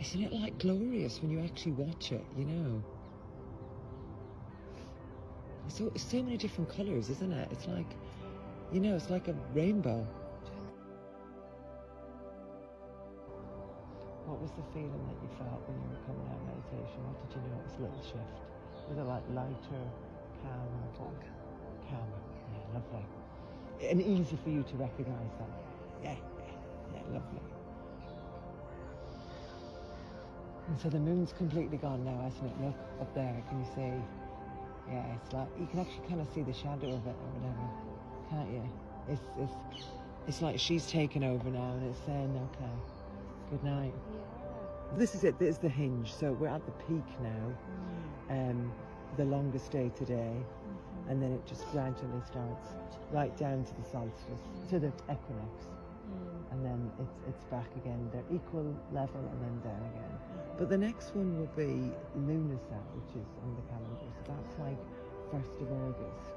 Isn't it like glorious when you actually watch it, you know? So many different colours, isn't it? It's like, you know, it's like a rainbow. What was the feeling that you felt when you were coming out of meditation? What did you notice? A little shift? Was it like lighter, calmer? Calmer, yeah, lovely. And easy for you to recognise that. Yeah, lovely. And so the moon's completely gone now, hasn't it? Look up there, can you see? Yeah, it's like you can actually kind of see the shadow of it or whatever, can't you? It's like she's taken over now and it's saying, okay, good night. Yeah. This is it. This is the hinge. So we're at the peak now, the longest day today, and then it just gradually starts right down to the solstice, to the equinox, and then it's back again. They're equal level and then down again. But the next one will be Lunasa, which is on the calendar. So that's like 1st of August.